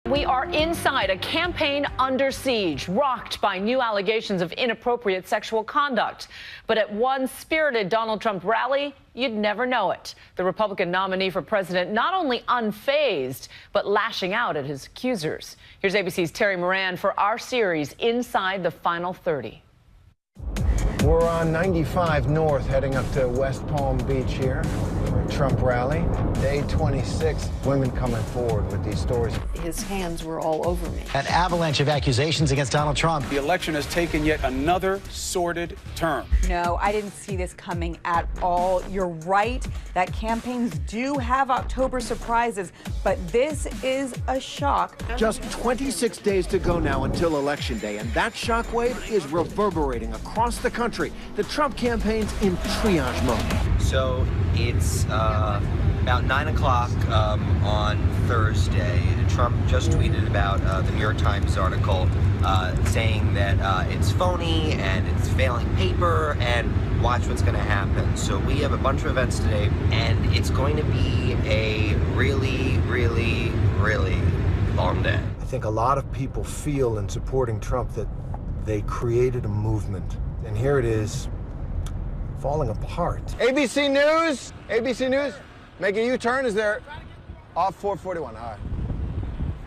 We are inside a campaign under siege, rocked by new allegations of inappropriate sexual conduct. But at one spirited Donald Trump rally, you'd never know it. The Republican nominee for president not only unfazed, but lashing out at his accusers. Here's ABC's Terry Moran for our series, Inside the Final 30. We're on 95 North, heading up to West Palm Beach here for a Trump rally. Day 26, women coming forward with these stories. His hands were all over me. An avalanche of accusations against Donald Trump. The election has taken yet another sordid turn. No, I didn't see this coming at all. You're right that campaigns do have October surprises, but this is a shock. Just 26 days to go now until Election Day, and that shockwave is reverberating across the country. The Trump campaign's in triage mode. So it's about 9 o'clock on Thursday. Trump just tweeted about the New York Times article saying that it's phony and it's failing paper and watch what's going to happen. So we have a bunch of events today, and it's going to be a really, really, really long day. I think a lot of people feel in supporting Trump that they created a movement. And here it is, falling apart. ABC News? ABC News? Make a U-turn, is there? Off 441, all right.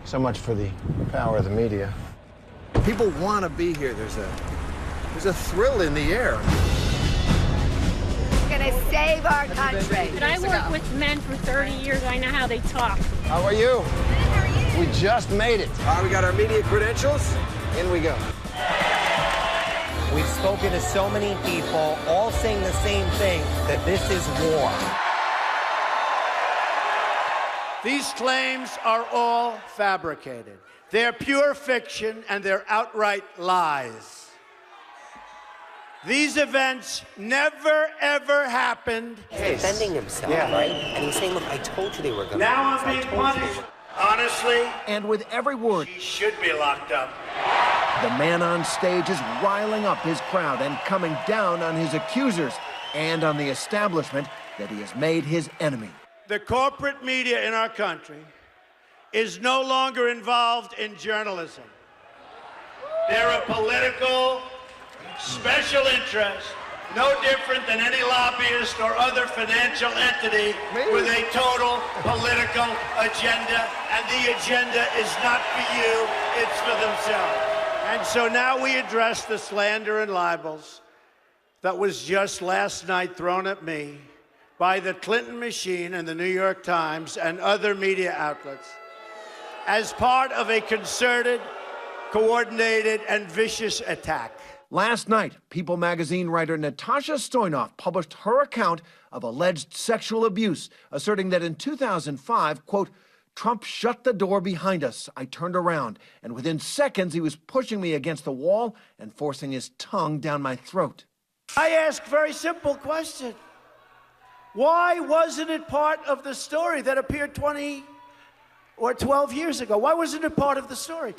So much for the power of the media. People want to be here. There's a thrill in the air. We're gonna save our country. But I worked with men for 30 years. I know how they talk. How are you? How are you? We just made it. We got our media credentials. In we go. We've spoken to so many people, all saying the same thing, that this is war. These claims are all fabricated. They're pure fiction and they're outright lies. These events never, ever happened. He's defending himself, right? And he's saying, look, I told you they were going to. Now I'm being punished. Honestly, And with every word, he should be locked up. the man on stage is riling up his crowd and coming down on his accusers and on the establishment that he has made his enemy. The corporate media in our country is no longer involved in journalism. They're a political special interest, no different than any lobbyist or other financial entity with a total political agenda, and the agenda is not for you, it's for themselves. And so now we address the slander and libels that was just last night thrown at me by the Clinton machine and the New York Times and other media outlets as part of a concerted, coordinated, and vicious attack. Last night, People magazine writer Natasha Stoynoff published her account of alleged sexual abuse, asserting that in 2005, quote, Trump shut the door behind us. I turned around, and within seconds, he was pushing me against the wall and forcing his tongue down my throat. I ask a very simple question. Why wasn't it part of the story that appeared 20 or 12 years ago? Why wasn't it part of the story?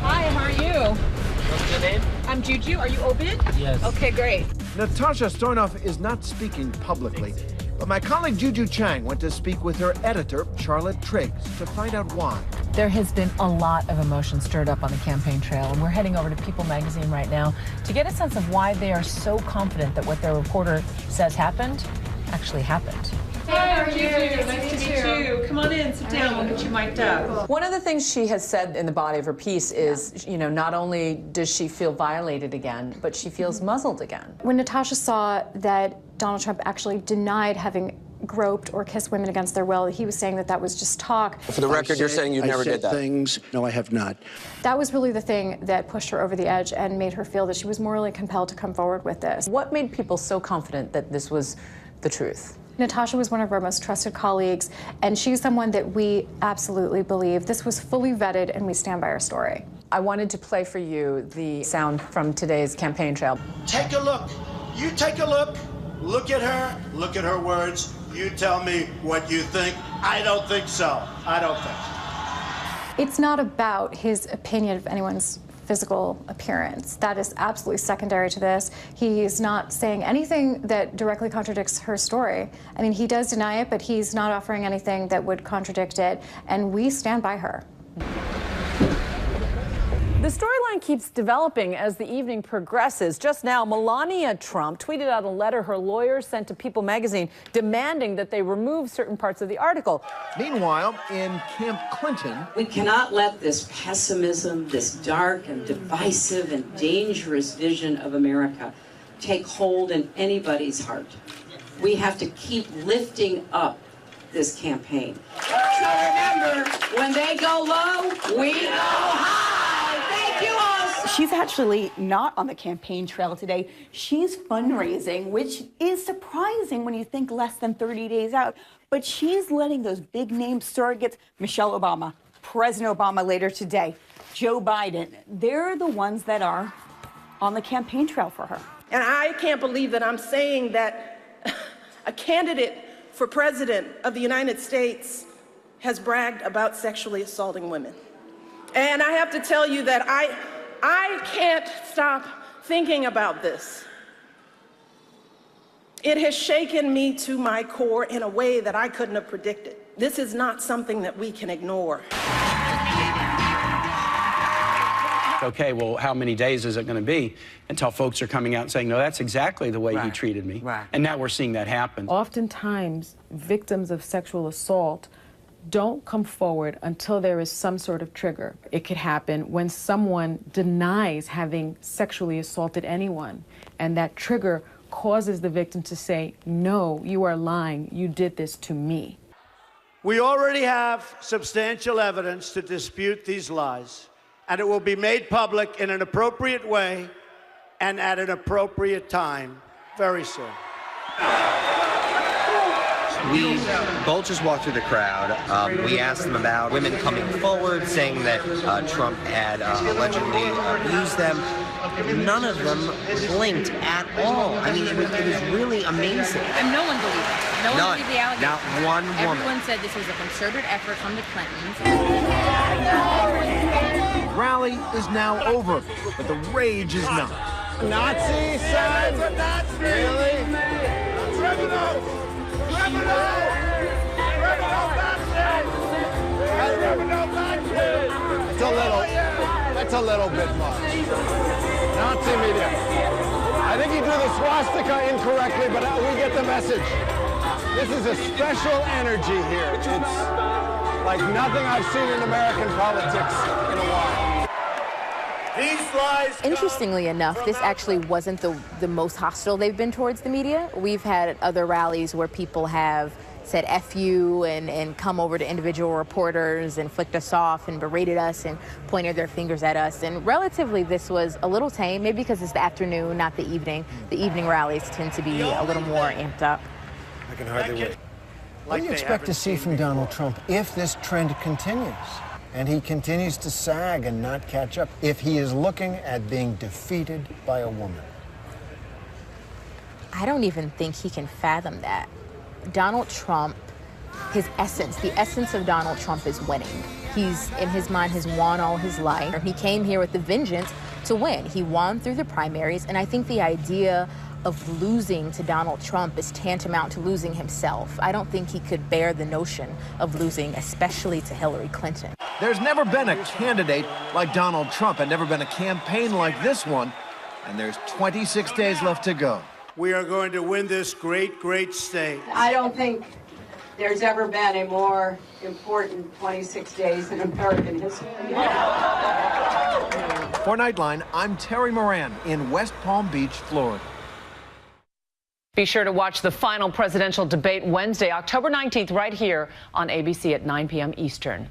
Hi, how are you? What's your name? I'm Juju. Are you Obid? Yes. Okay, great. Natasha Stoynoff is not speaking publicly, but my colleague Juju Chang went to speak with her editor, Charlotte Triggs, to find out why. There has been a lot of emotion stirred up on the campaign trail, and we're heading over to People magazine right now to get a sense of why they are so confident that what their reporter says happened actually happened. Hi, how are you? Nice to meet you. Come on in, sit down. We'll get you mic'd up. One of the things she has said in the body of her piece is, you know, not only does she feel violated again, but she feels muzzled again. When Natasha saw that Donald Trump actually denied having groped or kissed women against their will, he was saying that that was just talk. For the record, you're saying you never did that. Things. No, I have not. That was really the thing that pushed her over the edge and made her feel that she was morally compelled to come forward with this. What made people so confident that this was the truth? Natasha was one of our most trusted colleagues, and she's someone that we absolutely believe. This was fully vetted, and we stand by our story. I wanted to play for you the sound from today's campaign trail. Take a look. You take a look. Look at her words. You tell me what you think. I don't think so. I don't think. It's not about his opinion of anyone's physical appearance. That is absolutely secondary to this. He's not saying anything that directly contradicts her story. I mean, he does deny it, but he's not offering anything that would contradict it, and we stand by her. The storyline keeps developing as the evening progresses. Just now, Melania Trump tweeted out a letter her lawyers sent to People magazine demanding that they remove certain parts of the article. Meanwhile, in Camp Clinton, we cannot let this pessimism, this dark and divisive and dangerous vision of America take hold in anybody's heart. We have to keep lifting up this campaign. So remember, when they go low, we go high. She's actually not on the campaign trail today. She's fundraising, which is surprising when you think less than 30 days out. But she's letting those big name surrogates, Michelle Obama, President Obama later today, Joe Biden, they're the ones that are on the campaign trail for her. And I can't believe that I'm saying that a candidate for president of the United States has bragged about sexually assaulting women. And I have to tell you that I can't stop thinking about this. It has shaken me to my core in a way that I couldn't have predicted. This is not something that we can ignore. Okay, well, how many days is it going to be until folks are coming out and saying, no, that's exactly the way he treated me. Right. And now we're seeing that happen. Oftentimes, victims of sexual assault don't come forward until there is some sort of trigger. It could happen when someone denies having sexually assaulted anyone, and that trigger causes the victim to say, no, you are lying, you did this to me. We already have substantial evidence to dispute these lies, and it will be made public in an appropriate way and at an appropriate time very soon. We both just walked through the crowd. We asked them about women coming forward, saying that Trump had allegedly abused them. None of them blinked at all. I mean, it was really amazing. And no one believed it. No one believed the allegations. Not one woman. Everyone said this was a concerted effort from the Clintons. the rally is now over, but the rage is not. Nazi son! Really? That's a little bit much. Nazi media. I think he drew the swastika incorrectly, but we get the message. This is a special energy here. It's like nothing I've seen in American politics in a while. These lies. Interestingly enough, this actually wasn't the most hostile they've been towards the media. We've had other rallies where people have said F you and come over to individual reporters and flicked us off and berated us and pointed their fingers at us. And relatively, this was a little tame, maybe because it's the afternoon, not the evening. The evening rallies tend to be a little more amped up. I can hardly wait. What do you expect to see from Donald Trump if this trend continues and he continues to sag and not catch up, if he is looking at being defeated by a woman? I don't even think he can fathom that. Donald Trump, his essence, the essence of Donald Trump is winning. He's, in his mind, has won all his life. He came here with the vengeance to win. He won through the primaries, and I think the idea of losing to Donald Trump is tantamount to losing himself. I don't think he could bear the notion of losing, especially to Hillary Clinton. There's never been a candidate like Donald Trump and never been a campaign like this one, and there's 26 days left to go. We are going to win this great, great state. I don't think there's ever been a more important 26 days in American history. For Nightline, I'm Terry Moran in West Palm Beach, Florida. Be sure to watch the final presidential debate Wednesday, October 19th, right here on ABC at 9 p.m. Eastern.